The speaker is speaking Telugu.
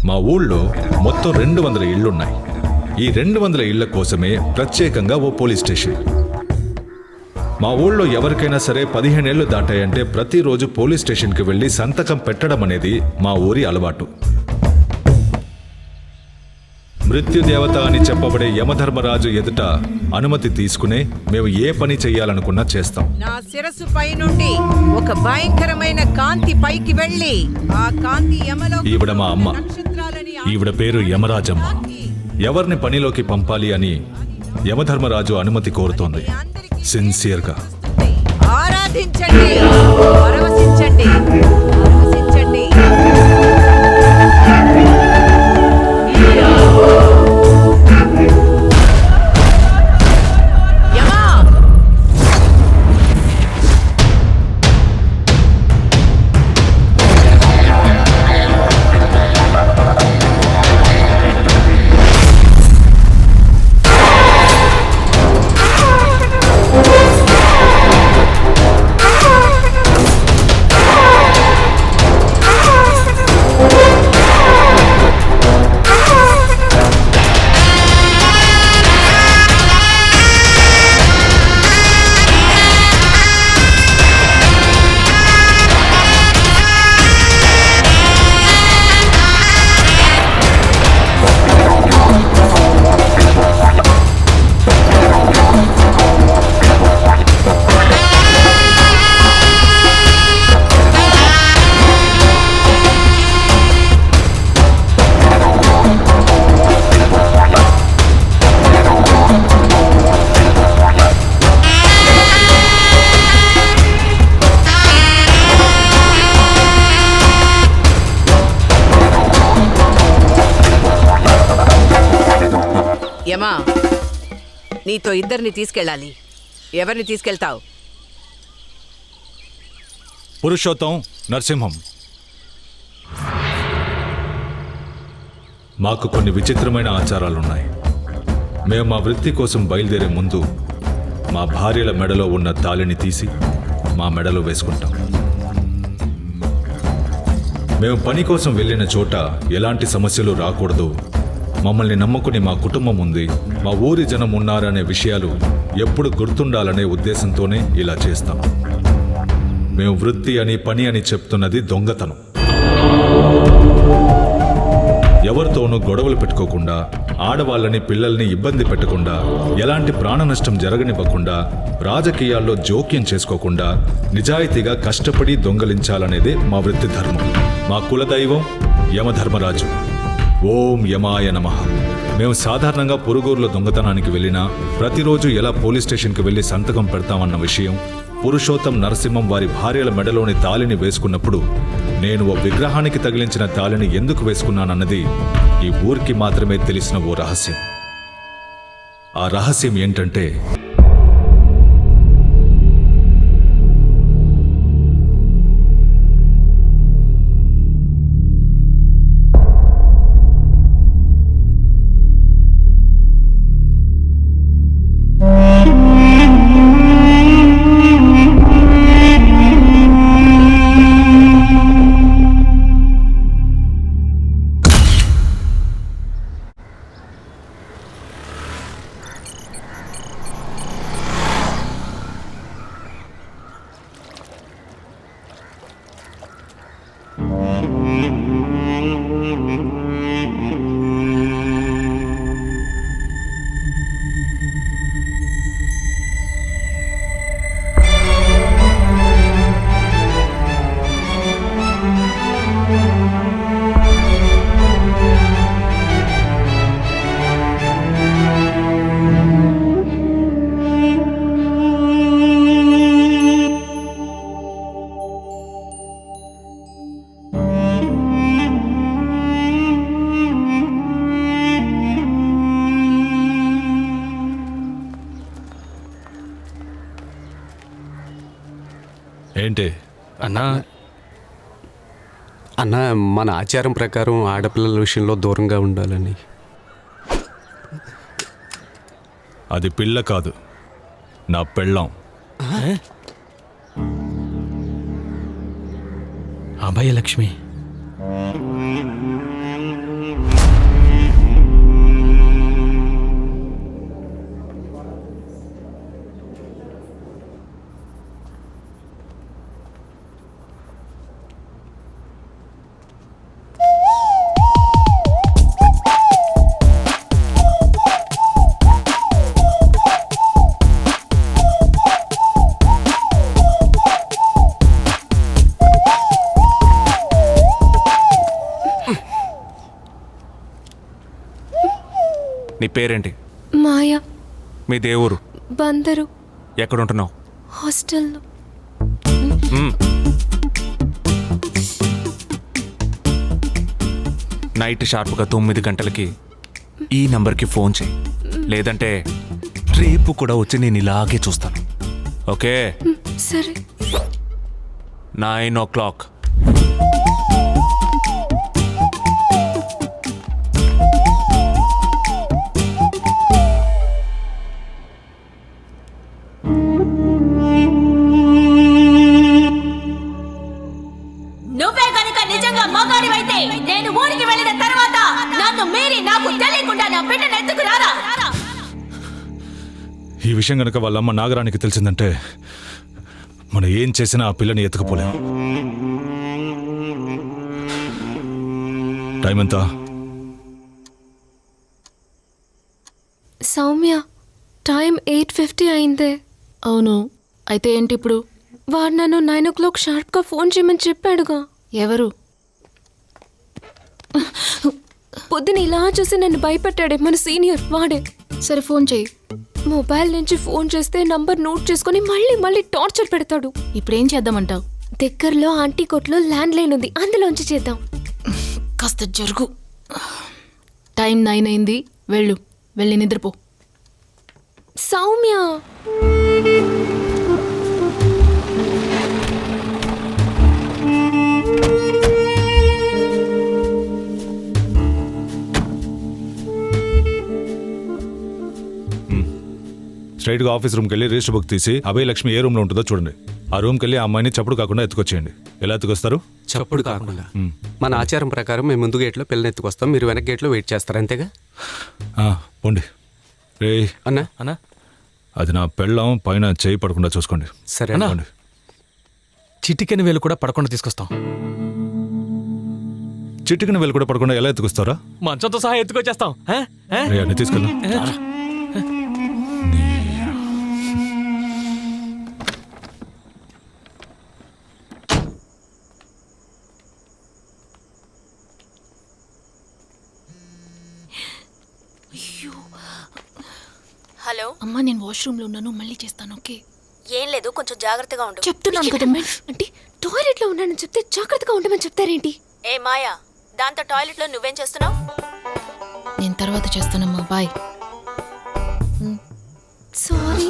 మా ఊళ్ళో మొత్తం 200 ఇళ్లున్నాయి. ఈ 200 ఇళ్ల కోసమే ప్రత్యేకంగా ఓ పోలీస్ స్టేషన్. మా ఊళ్ళో ఎవరికైనా సరే 15 ఏళ్లు దాటాయంటే ప్రతిరోజు పోలీస్ స్టేషన్కి వెళ్ళి సంతకం పెట్టడం అనేది మా ఊరి అలవాటు. మృత్యుదేవత అని చెప్పబడే యమధర్మరాజు ఎదుట అనుమతి తీసుకునే మేము ఏ పని చెయ్యాలనుకున్నా చేస్తాం. నా శిరస్సు పై నుండి ఒక భయంకరమైన కాంతి పైకి వెళ్ళి ఆ కాంతి యమలో ఈవిడ మా అమ్మ. ఈవిడ పేరు యమరాజమ్మ. ఎవరిని పనిలోకి పంపాలి అని యమధర్మరాజు అనుమతి కోరుతోంది. సిన్సియర్గా ఆరాధించండి, పరవశించండి, పరవశించండి. యమా, నీతో ఇద్దరిని తీసుకెళ్ళాలి. ఎవరిని తీసుకెళ్తావు? పురుషోత్తం, నరసింహం. మాకు కొన్ని విచిత్రమైన ఆచారాలున్నాయి. మేము మా వృత్తి కోసం బయలుదేరే ముందు మా భార్యల మెడలో ఉన్న తాళిని తీసి మా మెడలో వేసుకుంటాం. మేము పని కోసం వెళ్ళిన చోట ఎలాంటి సమస్యలు రాకూడదు, మమ్మల్ని నమ్ముకుని మా కుటుంబం ఉంది, మా ఊరి జనం ఉన్నారనే విషయాలు ఎప్పుడు గుర్తుండాలనే ఉద్దేశంతోనే ఇలా చేస్తాం. మేము వృత్తి అని పని అని చెప్తున్నది దొంగతనం. ఎవరితోనూ గొడవలు పెట్టుకోకుండా, ఆడవాళ్ళని పిల్లల్ని ఇబ్బంది పెట్టకుండా, ఎలాంటి ప్రాణ నష్టం జరగనివ్వకుండా, రాజకీయాల్లో జోక్యం చేసుకోకుండా నిజాయితీగా కష్టపడి దొంగలించాలనేదే మా వృత్తి ధర్మం. మా కులదైవం యమధర్మరాజు. ఓం యమాయ నమః. మేము సాధారణంగా పొరుగురులో దొంగతనానికి వెళ్ళినా ప్రతిరోజు ఎలా పోలీస్ స్టేషన్కి వెళ్ళి సంతకం పెడతామన్న విషయం పురుషోత్తం నరసింహం వారి భార్యల మెడలోని తాళిని వేసుకున్నప్పుడు నేను ఓ విగ్రహానికి తగిలించిన తాళిని ఎందుకు వేసుకున్నానన్నది ఈ ఊరికి మాత్రమే తెలిసిన ఓ రహస్యం. ఆ రహస్యం ఏంటంటే, ఏంటి అన్నా అన్నా మన ఆచారం ప్రకారం ఆడపిల్లల విషయంలో దూరంగా ఉండాలని. అది పిల్ల కాదు, నా పెళ్ళాం. అభయలక్ష్మి నీ పేరేంటి? మాయా. మీ దేవురు? బందరు. ఎక్కడ ఉంటున్నావు? హాస్టల్లో. నైట్ షార్ప్గా 9 గంటలకి ఈ నంబర్కి ఫోన్ చేయి. లేదంటే రేపు కూడా వచ్చి నేను ఇలాగే చూస్తాను. ఓకే? సరే. 9 o'clock. నువ్వే గనుక నిజంగా మగాడివైతే నేను ఊరికి వెళ్ళిన తర్వాత నన్ను మీరి నాకు తెలియకుండా నా బిడ్డను ఎత్తుకురారా. ఈ విషయం గనక వాళ్ళ అమ్మ నాగరానికి తెలిసిందంటే మనం ఏం చేసినా ఆ పిల్లని ఎత్తుకుపోలేం. టైం ఎంత? సౌమ్య, టైం 8:50 అయిందే. అవును, అయితే ఏంటి ఇప్పుడు? వాడు నన్ను 9 o'clock షార్ప్గా ఫోన్ చేయమని చెప్పాడుగా. ఎవరు? పొద్దున ఇలా చూసి నన్ను భయపెట్టాడే మన సీనియర్, వాడే. సరే ఫోన్ చెయ్యి. మొబైల్ నుంచి ఫోన్ చేస్తే నంబర్ నోట్ చేసుకుని మళ్ళీ మళ్ళీ టార్చర్ పెడతాడు. ఇప్పుడేం చేద్దామంటావు? దగ్గరలో ఆంటీ కొట్లో ల్యాండ్ లైన్ ఉంది, అందులోంచి చేద్దాం. కాస్త జరుగు. టైం 9 అయింది, వెళ్ళి నిద్రపో. సౌమ్య, స్ట్రైట్గా ఆఫీస్ రూమ్కి వెళ్ళి రిజిస్టర్ బుక్ తీసి అభయ లక్ష్మి ఏ రూమ్లో ఉంటుందో చూడండి. ఆ రూమ్కి వెళ్ళి ఆ అమ్మాయిని చప్పుడు కాకుండా ఎత్తుకొచ్చేయండి. ఎలా ఎత్తుకొస్తారు? చప్పుడు కాకుండా. మన ఆచారం ప్రకారం మేము ముందు గేట్లో పిల్లని ఎత్తుకొస్తాం, మీరు వెనక గేట్లో వెయిట్ చేస్తారు, అంతేగా? పోండి. రే అన్నా అన్నా, అది నా పెళ్ళం, పైన చేయి పడకుండా చూసుకోండి. సరే అన్నా. పోండి. చిటికెని వేలు కూడా పడకుండా తీసుకొస్తాం. చిట్టుకుని వెళ్ళి కూడా పడకుండా ఎలా ఎత్తుకొస్తారా? మంచంతో సహా ఎత్తుకొచ్చేస్తాం. రే అన్ని తీసుకెళ్ళు. హలో అమ్మా, నేను వాష్రూమ్లో ఉన్నాను, మళ్ళీ చేస్తాను. ఓకే? ఏం లేదు, కొంచెం జాగ్రత్తగా ఉండు. చెప్తున్నాను కదా మేడం. అంటే టాయిలెట్లో ఉన్నానని చెప్తే జాగ్రత్తగా ఉండమని చెప్తారేంటి? ఏ మాయా, దాంతో టాయిలెట్ లో నువ్వేం చేస్తున్నావు? నేను తర్వాత చేస్తానమ్మా, బాయ్. సారీ.